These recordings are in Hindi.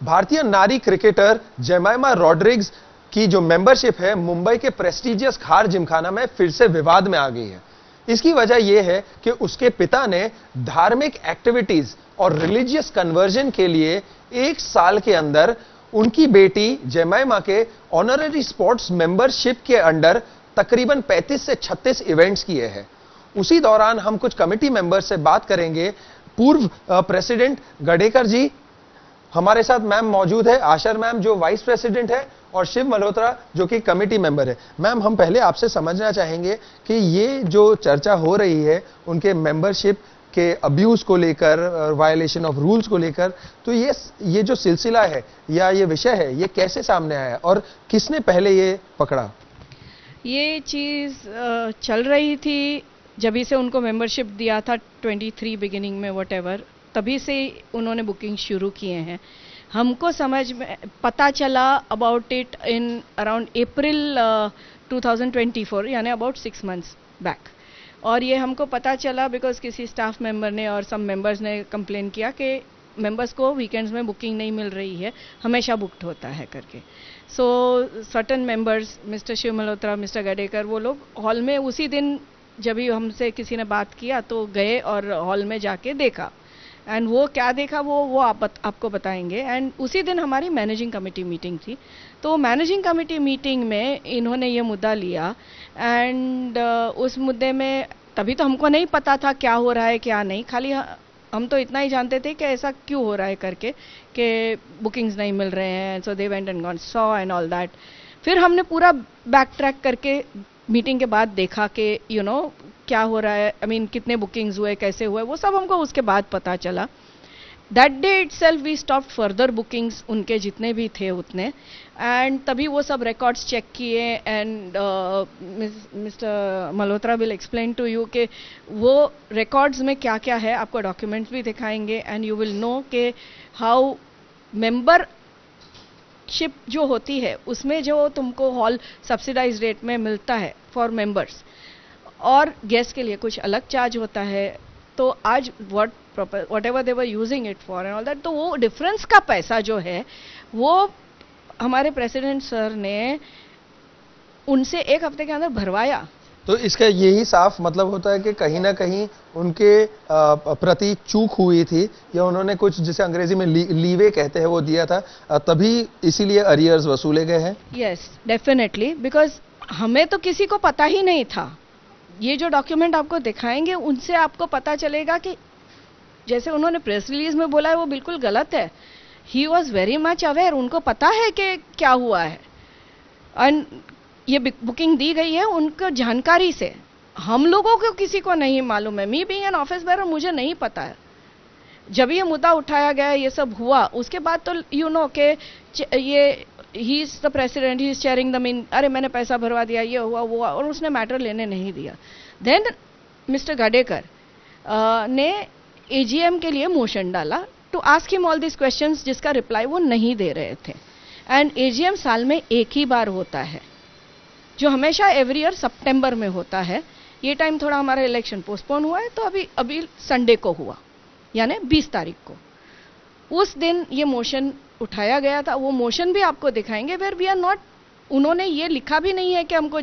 भारतीय नारी क्रिकेटर जेमाइमा रॉड्रिग्स की जो मेंबरशिप है मुंबई के प्रेस्टिजियस खार जिमखाना में फिर से विवाद में आ गई है। इसकी वजह यह है कि उसके पिता ने धार्मिक एक्टिविटीज और रिलीजियस कन्वर्जन के लिए 1 साल के अंदर उनकी बेटी जेमाइमा के ऑनररी स्पोर्ट्स मेंबरशिप के अंडर तकरीबन 35 से 36 इवेंट्स किए हैं। उसी दौरान हम कुछ कमेटी मेंबर से बात करेंगे। पूर्व प्रेसिडेंट गडेकर जी हमारे साथ मैम मौजूद है, आशर मैम जो वाइस प्रेसिडेंट है और शिव मल्होत्रा जो कि कमेटी मेंबर है। मैम, हम पहले आपसे समझना चाहेंगे कि ये जो चर्चा हो रही है उनके मेंबरशिप के अब्यूज को लेकर, वायलेशन ऑफ रूल्स को लेकर, तो ये जो सिलसिला है या ये विषय है ये कैसे सामने आया और किसने पहले ये पकड़ा? ये चीज़ चल रही थी जब से उनको मेंबरशिप दिया था 23 बिगिनिंग में व्हाटएवर, तभी से उन्होंने बुकिंग शुरू किए हैं। हमको समझ में पता चला अबाउट इट इन अराउंड अप्रैल 2024, यानी अबाउट 6 months बैक। और ये हमको पता चला बिकॉज किसी स्टाफ मेंबर ने और सम मेंबर्स ने कंप्लेन किया कि मेंबर्स को वीकेंड्स में बुकिंग नहीं मिल रही है, हमेशा बुक्ड होता है करके। So certain members, mister Shiv Malhotra, mister Gadekar, वो लोग हॉल में उसी दिन जब भी हमसे किसी ने बात किया तो गए और हॉल में जाके देखा। एंड वो क्या देखा वो आपको बताएंगे। एंड उसी दिन हमारी मैनेजिंग कमेटी मीटिंग थी, तो मैनेजिंग कमेटी मीटिंग में इन्होंने ये मुद्दा लिया। एंड उस मुद्दे में तभी तो हमको नहीं पता था क्या हो रहा है क्या नहीं, खाली हम तो इतना ही जानते थे कि ऐसा क्यों हो रहा है करके, कि बुकिंग्स नहीं मिल रहे हैं। So they went and gone saw and all that. फिर हमने पूरा बैक ट्रैक करके मीटिंग के बाद देखा कि क्या हो रहा है, आई मीन कितने बुकिंग्स हुए, कैसे हुए, वो सब हमको उसके बाद पता चला। That day itself we stopped further bookings, उनके जितने भी थे उतने। एंड तभी वो सब रिकॉर्ड्स चेक किए। And mister Malhotra will explain to you कि वो रिकॉर्ड्स में क्या क्या है, आपको डॉक्यूमेंट्स भी दिखाएंगे। एंड यू विल नो कि हाउ मेंबरशिप जो होती है उसमें जो तुमको हॉल सब्सिडाइज रेट में मिलता है फॉर मेंबर्स, और गेस्ट के लिए कुछ अलग चार्ज होता है। तो आज what ever they were using it for and all that, तो वो डिफरेंस का पैसा जो है वो हमारे प्रेसिडेंट सर ने उनसे 1 हफ्ते के अंदर भरवाया। तो इसका यही साफ मतलब होता है कि कहीं ना कहीं उनके प्रति चूक हुई थी, या उन्होंने कुछ जिसे अंग्रेजी में लीवे कहते हैं वो दिया था, तभी इसीलिए अरियर्स वसूले गए हैं। यस, डेफिनेटली, बिकॉज हमें तो किसी को पता ही नहीं था। ये जो डॉक्यूमेंट आपको दिखाएंगे उनसे आपको पता चलेगा कि जैसे उन्होंने प्रेस रिलीज में बोला है वो बिल्कुल गलत है। He was very much aware, उनको पता है कि क्या हुआ है। एंड ये बुकिंग दी गई है उनको जानकारी से, हम लोगों को किसी को नहीं मालूम है। Me being an office bearer, मुझे नहीं पता है। जब ये मुद्दा उठाया गया, ये सब हुआ, उसके बाद तो के ये he is the president, he is chairing the mean, अरे मैंने पैसा भरवा दिया, ये हुआ वो हुआ, और उसने मैटर लेने नहीं दिया। देन मिस्टर गडेकर ने एजीएम के लिए मोशन डाला to ask him all this questions, जिसका रिप्लाई वो नहीं दे रहे थे। एंड एजीएम साल में 1 ही बार होता है, जो हमेशा एवरी ईयर सितंबर में होता है। ये टाइम थोड़ा हमारा इलेक्शन पोस्टपोन हुआ है, तो अभी संडे को हुआ, यानी 20 तारीख को। उस दिन ये मोशन उठाया गया था। वो मोशन भी आपको दिखाएंगे, वेयर वी आर नॉट, उन्होंने ये लिखा भी नहीं है कि हमको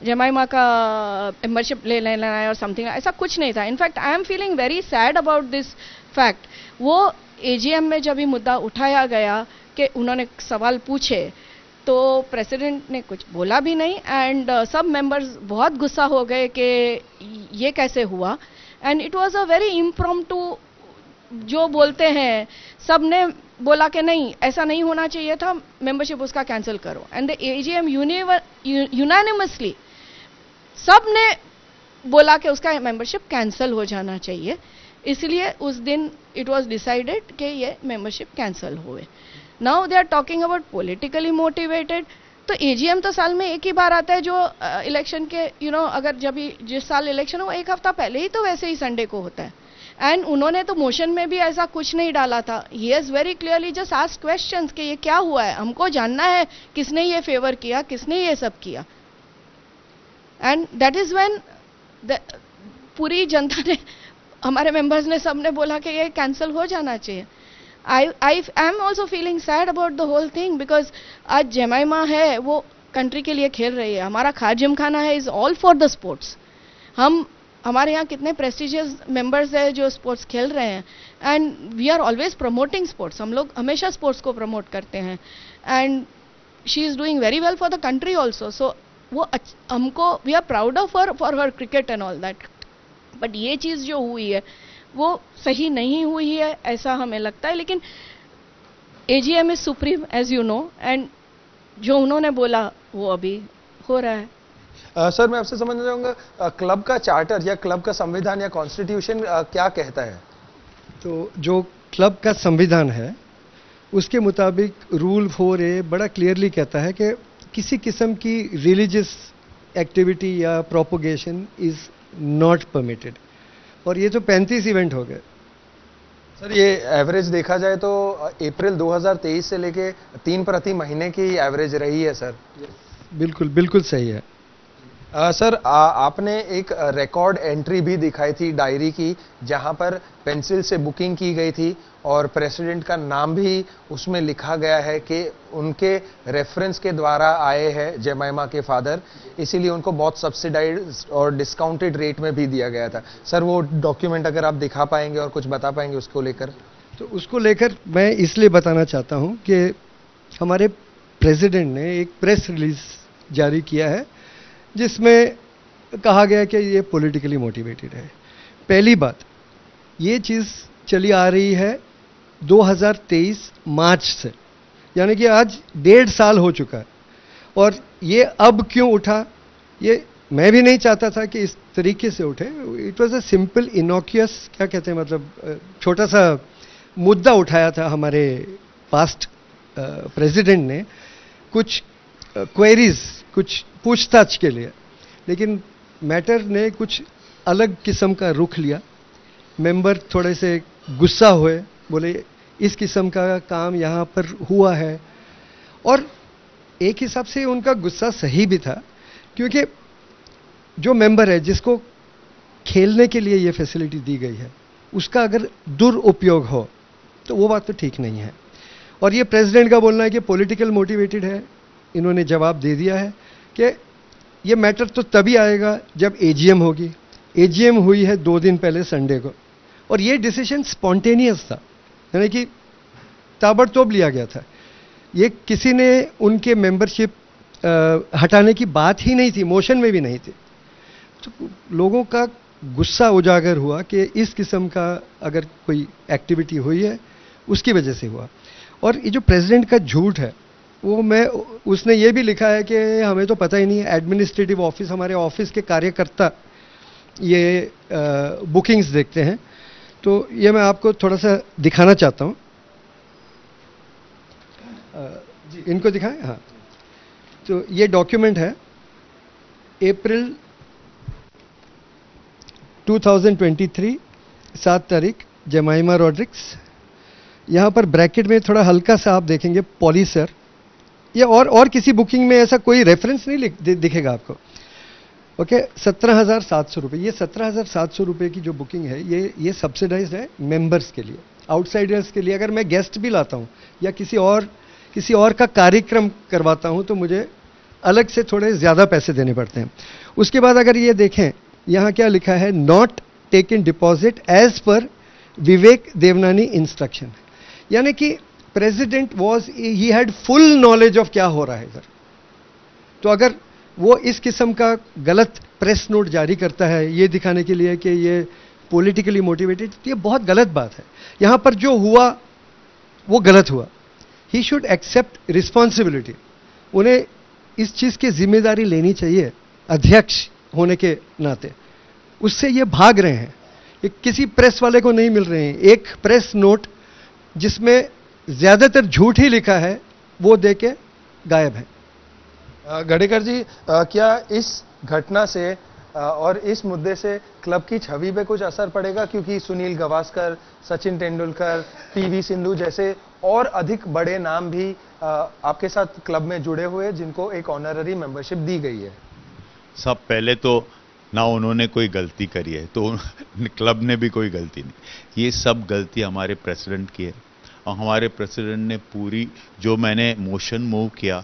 जेमाइमा का मेंबरशिप ले लेना है और समथिंग, ऐसा कुछ नहीं था। In fact I am feeling very sad about this fact. वो एजीएम में जब ये मुद्दा उठाया गया कि उन्होंने सवाल पूछे, तो प्रेसिडेंट ने कुछ बोला भी नहीं। एंड सब मेंबर्स बहुत गुस्सा हो गए कि ये कैसे हुआ। And it was a very impromptu, जो बोलते हैं, सब ने बोला कि नहीं, ऐसा नहीं होना चाहिए था, मेंबरशिप उसका कैंसिल करो। एंड द एजीएम यूनानिमसली सब ने बोला कि उसका मेंबरशिप कैंसिल हो जाना चाहिए। इसलिए उस दिन इट वाज डिसाइडेड कि ये मेंबरशिप कैंसिल हुए। Now they are talking about politically motivated. तो एजीएम तो साल में 1 ही बार आता है, जो इलेक्शन के अगर जिस साल इलेक्शन हो 1 हफ्ता पहले ही तो वैसे ही संडे को होता है। एंड उन्होंने तो मोशन में भी ऐसा कुछ नहीं डाला था। He has very clearly just asked questions कि ये क्या हुआ है, हमको जानना है किसने ये फेवर किया, किसने ये सब किया। एंड दैट इज व्हेन पूरी जनता ने, हमारे मेंबर्स ने, सबने बोला कि ये कैंसिल हो जाना चाहिए। I am also feeling sad about the whole thing, because आज जेमाइमा है वो कंट्री के लिए खेल रही है, हमारा खार जिमखाना है is all for the sports. हमारे यहाँ कितने प्रेस्टिजियस मेंबर्स हैं जो स्पोर्ट्स खेल रहे हैं, and we are always promoting sports, हम लोग हमेशा स्पोर्ट्स को प्रमोट करते हैं, and she is doing very well for the country also. So वो हमको we are proud of her for her cricket and all that. But ये चीज़ जो हुई है वो सही नहीं हुई है ऐसा हमें लगता है, लेकिन AGM is supreme as you know, and जो उन्होंने बोला वो अभी हो रहा है। सर मैं आपसे समझना चाहूंगा, क्लब का चार्टर या क्लब का संविधान या कॉन्स्टिट्यूशन क्या कहता है? तो जो क्लब का संविधान है उसके मुताबिक रूल 4A बड़ा क्लियरली कहता है कि किसी किस्म की रिलीजियस एक्टिविटी या प्रोपोगेशन इज नॉट परमिटेड, और ये तो 35 इवेंट हो गए। सर ये एवरेज देखा जाए तो अप्रैल 2023 से लेके 3 प्रति महीने की एवरेज रही है सर। बिल्कुल बिल्कुल सही है। सर आपने एक रिकॉर्ड एंट्री भी दिखाई थी डायरी की, जहां पर पेंसिल से बुकिंग की गई थी और प्रेसिडेंट का नाम भी उसमें लिखा गया है कि उनके रेफरेंस के द्वारा आए हैं जेमाइमा के फादर, इसीलिए उनको बहुत सब्सिडाइज्ड और डिस्काउंटेड रेट में भी दिया गया था। सर वो डॉक्यूमेंट अगर आप दिखा पाएंगे और कुछ बता पाएंगे उसको लेकर। तो उसको लेकर मैं इसलिए बताना चाहता हूं कि हमारे प्रेसिडेंट ने एक प्रेस रिलीज जारी किया है जिसमें कहा गया कि ये पॉलिटिकली मोटिवेटेड है। पहली बात, ये चीज़ चली आ रही है 2023 मार्च से, यानी कि आज 1.5 साल हो चुका है, और ये अब क्यों उठा ये मैं भी नहीं चाहता था कि इस तरीके से उठे। It was a simple innocuous, क्या कहते हैं, मतलब छोटा सा मुद्दा उठाया था हमारे पास्ट प्रेसिडेंट ने, कुछ क्वेरीज, कुछ पूछताछ के लिए, लेकिन मैटर ने कुछ अलग किस्म का रुख लिया। मेंबर थोड़े से गुस्सा हुए, बोले इस किस्म का काम यहाँ पर हुआ है, और एक हिसाब से उनका गुस्सा सही भी था, क्योंकि जो मेंबर है जिसको खेलने के लिए ये फैसिलिटी दी गई है उसका अगर दुरुपयोग हो तो वो बात तो ठीक नहीं है। और ये प्रेसिडेंट का बोलना है कि पॉलिटिकल मोटिवेटेड है। इन्होंने जवाब दे दिया है कि ये मैटर तो तभी आएगा जब एजीएम होगी। एजीएम हुई है 2 दिन पहले संडे को, और ये डिसीजन स्पॉन्टेनियस था, यानी कि ताबड़तोड़ लिया गया था। ये किसी ने उनके मेंबरशिप हटाने की बात ही नहीं थी, मोशन में भी नहीं थी। तो लोगों का गुस्सा उजागर हुआ कि इस किस्म का अगर कोई एक्टिविटी हुई है उसकी वजह से हुआ। और ये जो प्रेसिडेंट का झूठ है वो उसने ये भी लिखा है कि हमें तो पता ही नहीं है, एडमिनिस्ट्रेटिव ऑफिस, हमारे ऑफिस के कार्यकर्ता ये बुकिंग्स देखते हैं। तो ये मैं आपको थोड़ा सा दिखाना चाहता हूँ। इनको दिखाएं। हाँ, तो ये डॉक्यूमेंट है अप्रैल 2023 7 तारीख, जेमाइमा रॉड्रिग्स। यहाँ पर ब्रैकेट में थोड़ा हल्का सा आप देखेंगे पॉलिसर, या और किसी बुकिंग में ऐसा कोई रेफरेंस नहीं दिखेगा आपको। ओके, 17,700 रुपये। ये 17,700 रुपये की जो बुकिंग है ये सब्सिडाइज्ड है मेंबर्स के लिए। आउटसाइडर्स के लिए अगर मैं गेस्ट भी लाता हूँ या किसी और का कार्यक्रम करवाता हूँ तो मुझे अलग से थोड़े ज़्यादा पैसे देने पड़ते हैं। उसके बाद अगर ये देखें, यहाँ क्या लिखा है, not taken deposit as per Vivek Devnani instruction, यानी कि president he had full knowledge of क्या हो रहा है इधर। तो अगर वो इस किस्म का गलत प्रेस नोट जारी करता है ये दिखाने के लिए कि ये पॉलिटिकली मोटिवेटेड, ये बहुत गलत बात है। यहां पर जो हुआ वो गलत हुआ। He should accept responsibility. उन्हें इस चीज की जिम्मेदारी लेनी चाहिए अध्यक्ष होने के नाते। उससे ये भाग रहे हैं, ये किसी प्रेस वाले को नहीं मिल रहे हैं। एक प्रेस नोट जिसमें ज्यादातर झूठ ही लिखा है वो दे के गायब है। गडेकर जी, क्या इस घटना से और इस मुद्दे से क्लब की छवि पे कुछ असर पड़ेगा? क्योंकि सुनील गावस्कर, सचिन तेंदुलकर, पीवी सिंधु जैसे और अधिक बड़े नाम भी आपके साथ क्लब में जुड़े हुए जिनको एक ऑनररी मेंबरशिप दी गई है। सब पहले तो ना उन्होंने कोई गलती करी है, तो क्लब ने भी कोई गलती नहीं। ये सब गलती हमारे प्रेसिडेंट की है। और हमारे प्रेसिडेंट ने पूरी जो मैंने मोशन मूव किया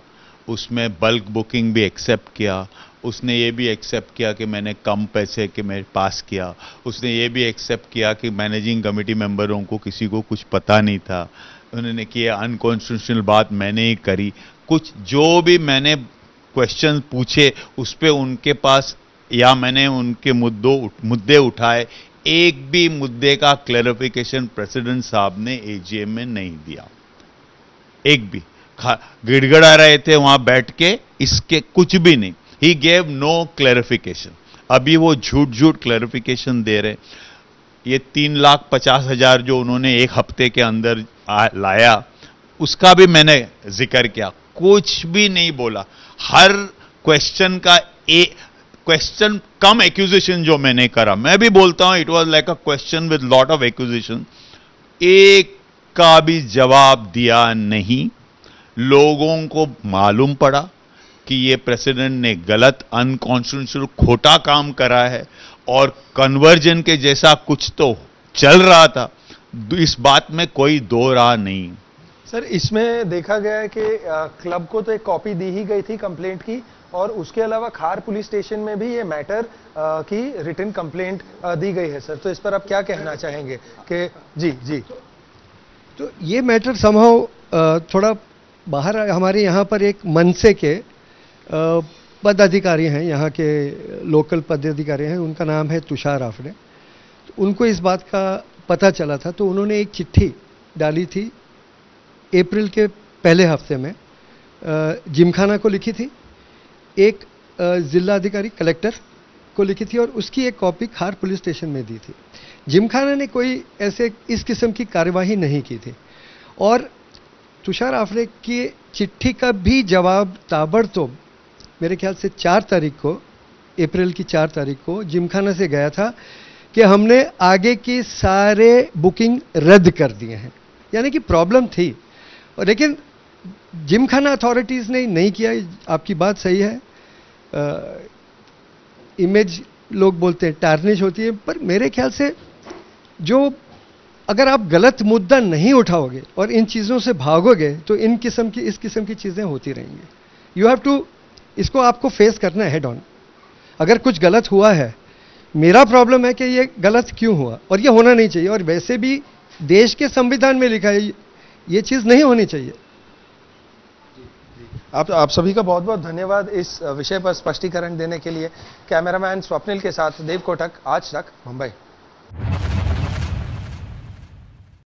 उसमें बल्क बुकिंग भी एक्सेप्ट किया। उसने ये भी एक्सेप्ट किया कि मैंने कम पैसे के में पास किया। उसने ये भी एक्सेप्ट किया कि मैनेजिंग कमेटी मेंबरों को किसी को कुछ पता नहीं था। उन्होंने किया अनकॉन्स्टिट्यूशनल बात मैंने ही करी। कुछ जो भी मैंने क्वेश्चन पूछे उस पे उनके पास या मैंने उनके मुद्दे उठाए, एक भी मुद्दे का क्लैरिफिकेशन प्रेसिडेंट साहब ने एजीएम में नहीं दिया। एक भी गिड़गड़ा रहे थे वहां बैठ के, इसके कुछ भी नहीं। He gave no clarification. अभी वो झूठ क्लैरिफिकेशन दे रहे। ये 3,50,000 जो उन्होंने एक हफ्ते के अंदर लाया उसका भी मैंने जिक्र किया, कुछ भी नहीं बोला। हर क्वेश्चन का क्वेश्चन कम एक्यूजिशन जो मैंने करा, मैं भी बोलता हूं it was like a question with lot of accusation, एक का भी जवाब दिया नहीं। लोगों को मालूम पड़ा कि ये प्रेसिडेंट ने गलत अनकॉन्स्टिट्यूशनल खोटा काम करा है और कन्वर्जन के जैसा कुछ तो चल रहा था। इस बात में कोई दो राह नहीं। सर, इसमें देखा गया है कि क्लब को तो एक कॉपी दी ही गई थी कंप्लेंट की, और उसके अलावा खार पुलिस स्टेशन में भी ये मैटर की रिटन कंप्लेंट दी गई है। सर, तो इस पर आप क्या कहना चाहेंगे कि जी तो ये मैटर समहाउ थोड़ा बाहर, हमारे यहाँ पर एक मनसे के पदाधिकारी हैं, यहाँ के लोकल पदाधिकारी हैं, उनका नाम है तुषार आफड़े। तो उनको इस बात का पता चला था, तो उन्होंने एक चिट्ठी डाली थी अप्रैल के पहले हफ्ते में, जिमखाना को लिखी थी, एक जिलाधिकारी कलेक्टर को लिखी थी, और उसकी एक कॉपी खार पुलिस स्टेशन में दी थी। जिमखाना ने कोई ऐसे इस किस्म की कार्यवाही नहीं की थी, और तुषार आफड़े की चिट्ठी का भी जवाब ताबड़तोड़ मेरे ख्याल से 4 तारीख को, अप्रैल की 4 तारीख को जिमखाना से गया था कि हमने आगे की सारे बुकिंग रद्द कर दिए हैं। यानी कि प्रॉब्लम थी, और लेकिन जिमखाना अथॉरिटीज़ ने नहीं किया। आपकी बात सही है, इमेज लोग बोलते हैं टार्निश होती है, पर मेरे ख्याल से जो अगर आप गलत मुद्दा नहीं उठाओगे और इन चीज़ों से भागोगे तो इस किस्म की चीज़ें होती रहेंगी। यू हैव टू, इसको आपको फेस करना है हेड ऑन। अगर कुछ गलत हुआ है, मेरा प्रॉब्लम है कि ये गलत क्यों हुआ, और ये होना नहीं चाहिए, और वैसे भी देश के संविधान में लिखा है ये चीज़ नहीं होनी चाहिए। आप सभी का बहुत बहुत धन्यवाद इस विषय पर स्पष्टीकरण देने के लिए। कैमरामैन स्वप्निल के साथ देव कोटक, आज तक, मुंबई।